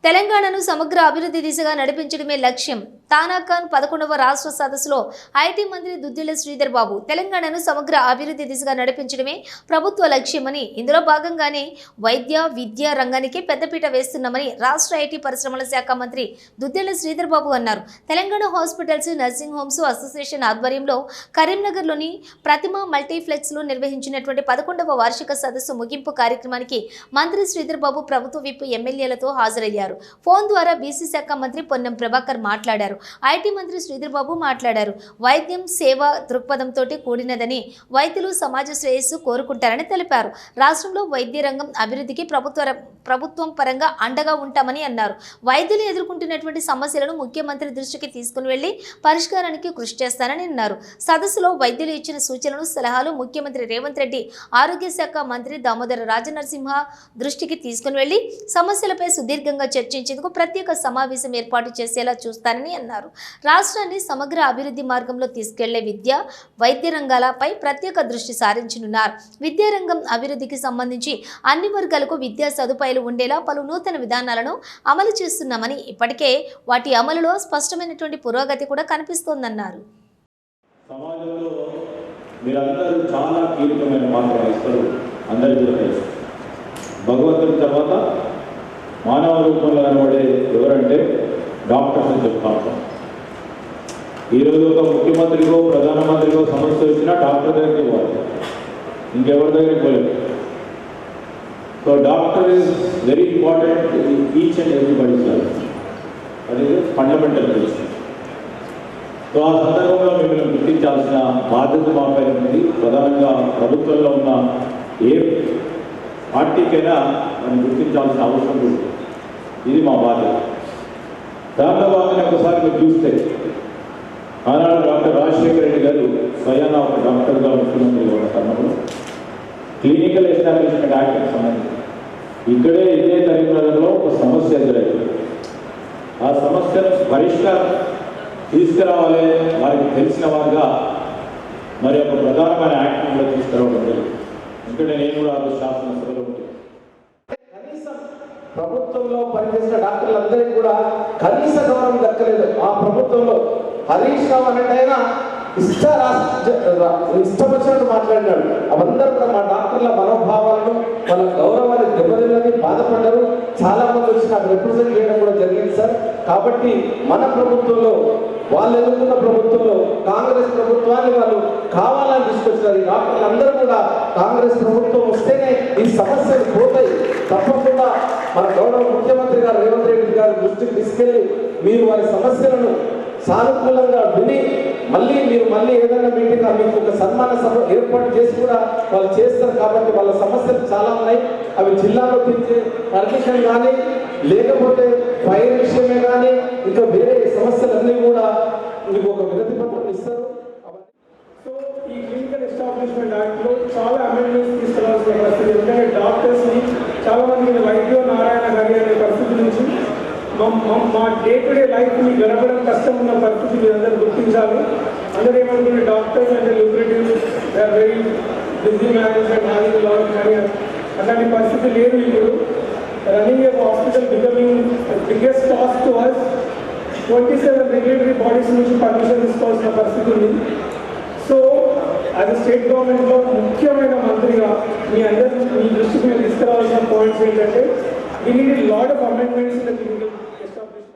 తెలంగాణను సమగ్ర అభివృద్ధి దిశగా నడిపించడమే లక్ష్యం. తానాఖాన్ 11వ రాష్ట్ర సదస్సులో ఐటీ మంత్రి దుద్దిళ్ల శ్రీధర్ బాబు తెలంగాణను సమగ్ర అభివృద్ధి దిశగా నడిపించడమే ప్రభుత్వ లక్ష్యమని, ఇందులో భాగంగానే వైద్య విద్యా రంగానికి పెద్దపీట వేస్తున్నామని రాష్ట్ర ఐటీ పరిశ్రమల శాఖ మంత్రి దుద్దిళ్ల శ్రీధర్ బాబు అన్నారు. Telangana hospitals, nursing homes association ఆధ్వర్యంలో కరీంనగర్లోని ప్రతిమ మల్టీప్లెక్స్లో నిర్వహించినటువంటి 11వ వార్షిక సదస్సు ముగింపు కార్యక్రమానికి మంత్రి శ్రీధర్ బాబు ప్రభుత్వ విప్ ఎమ్మెల్యేలతో హాజరయ్యారు. ఫోన్ ద్వారా బీసీ శాఖ మంత్రి పొన్నం ప్రభాకర్ మాట్లాడారు. ఐటీ మంత్రి శ్రీధర్ బాబు మాట్లాడారు. వైద్యం సేవ దృక్పథంతో కూడినదని, వైద్యులు సమాజ శ్రేయస్సు కోరుకుంటారని తెలిపారు. రాష్ట్రంలో వైద్య రంగం అభివృద్ధికి ప్రభుత్వం పరంగా అండగా ఉంటామని అన్నారు. వైద్యులు ఎదుర్కొంటున్నటువంటి సమస్యలను ముఖ్యమంత్రి దృష్టికి తీసుకుని వెళ్లి పరిష్కారానికి కృషి చేస్తానని అన్నారు. సదస్సులో వైద్యులు ఇచ్చిన సూచనలు, సలహాలు ముఖ్యమంత్రి రేవంత్ రెడ్డి, ఆరోగ్య శాఖ మంత్రి దామోదర రాజనరసింహ దృష్టికి తీసుకుని వెళ్లి సమస్యలపై సుదీర్ఘంగా చర్చించేందుకు ప్రత్యేక సమావేశం ఏర్పాటు చేసేలా చూస్తానని అన్నారు. రాష్ట్రాన్ని సమగ్ర అభివృద్ధి మార్గంలో తీసుకెళ్లే విద్య, వైద్య రంగాలపై ప్రత్యేక దృష్టి సారించనున్నారు. విద్యారంగం అభివృద్ధికి సంబంధించి అన్ని వర్గాలకు విద్యా సదుపాయాలు ఉండేలా పలు నూతన విధానాలను అమలు చేస్తున్నామని, ఇప్పటికే వాటి అమలులో స్పష్టమైనటువంటి పురోగతి కూడా కనిపిస్తోందన్నారు. సమాజంలో మీరందరూ చాలా కీలకమైన పాత్ర వహిస్తారు. అందరికీ తెలుసు, భగవంతుడి తర్వాత మానవ రూపంలో కనబడే ఎవరంటే డాక్టర్స్ అని చెప్తా ఉంటాం. ఈరోజు ఒక ముఖ్యమంత్రికో ప్రధానమంత్రికో సమస్య వచ్చినా డాక్టర్ దగ్గరికి పోవాలి, ఇంకెవరి దగ్గరికి పోలేదు. So doctor is very important in each and everybody's life. అది ఫండమెంటల్ థింగ్. సో ఆ సందర్భంలో మిమ్మల్ని గుర్తించాల్సిన బాధ్యత మాపై ఉంది. ప్రధానంగా ప్రభుత్వంలో ఉన్న ఏ పార్టీకైనా మనం గుర్తించాల్సిన అవసరం ఉంది. ఇది మా బాధ్యత. దాంట్లో భాగంగా ఒకసారి మీరు చూస్తే, ఆనాడు డాక్టర్ రాజశేఖర రెడ్డి గారు స్వయాన ఒక డాక్టర్గా ముఖ్యమంత్రిగా ఉన్న తరుణంలో క్లినికల్ ఎస్టాబ్లిష్మెంట్ యాక్ట్కి సంబంధించి ఇక్కడే ఇదే కరీంనగర్లో ఒక సమస్య ఎదురైంది. ఆ సమస్యను పరిష్కారం తీసుకురావాలి, వారికి తెలిసిన వారుగా మరి ఒక ప్రధానమైన యాక్ట్ని కూడా తీసుకురావడం జరిగింది. ఎందుకంటే నేను కూడా ఆ శాసనసభలో ఉంటుంది. కనీసం ప్రభుత్వంలో పనిచేసిన డాక్టర్లందరికీ కూడా కనీస గౌరవం దక్కలేదు. ఆ ప్రభుత్వంలో హరీష్ రావు అనేటైనా ఇష్టం వచ్చినట్టు మాట్లాడినాడు. అవందరూ కూడా మా డాక్టర్ల మనోభావాలను, వాళ్ళ గౌరవాన్ని దెబ్బతిన్నది, బాధపడ్డారు. చాలా మంది వచ్చి నాకు రిప్రజెంట్ చేయడం కూడా జరిగింది సార్. కాబట్టి మన ప్రభుత్వంలో, వాళ్ళు ఎదుర్కొన్న ప్రభుత్వంలో కాంగ్రెస్ ప్రభుత్వాన్ని వాళ్ళు కావాలని తీసుకొచ్చినారు. ఈ డాక్టర్లందరూ కూడా కాంగ్రెస్ ప్రభుత్వం వస్తేనే ఈ సమస్యలు పోతాయి. తప్పకుండా మన గౌరవ ముఖ్యమంత్రి గారు రేవంత్ రెడ్డి గారు దృష్టికి తీసుకెళ్ళి మీరు వారి సమస్యలను సానుకూలంగా విని మళ్ళీ ఏదైనా మీటింగ్ మీకు ఒక సన్మాన సభ ఏర్పాటు చేసి కూడా వాళ్ళు చేస్తారు. కాబట్టి వాళ్ళ సమస్యలు చాలా ఉన్నాయి. అవి జిల్లాలో తెచ్చే పర్మిషన్ కానీ, లేకపోతే ఫైర్ విషయమే కానీ, ఇంకా వేరే సమస్యలన్నీ కూడా మీకు ఒక వినతి పత్రం ఇస్తారు. సో ఈ క్లినికల్ ఎస్టాబ్లిష్మెంట్ యాక్ట్లో చాలా అమెండ్మెంట్స్ తీసుకురావాల్సిన పరిస్థితి. ఎందుకంటే డాక్టర్స్ని చాలామంది వైద్య నారాయణ గారి అనే పరిస్థితి నుంచి మా డే టు డే లైఫ్ని గడపడం కష్టం ఉన్న పరిస్థితి మీరు అందరూ గుర్తించాలి. అందరూ ఏమనుకుంటే డాక్టర్స్ అంటే lucrative, very busy management handling lot, కానీ అలాంటి పరిస్థితి లేదు. ఇప్పుడు running a hospital becoming biggest cost to us. 27 regulatory bodies నుంచి పర్మిషన్ తీసుకోవాల్సిన పరిస్థితి ఉంది. సో అది స్టేట్ గవర్నమెంట్లో ముఖ్యమైన మంత్రిగా మీ దృష్టికి మీరు తీసుకురావాల్సిన పాయింట్స్ ఏంటంటే, we need lot of amendments in the clinical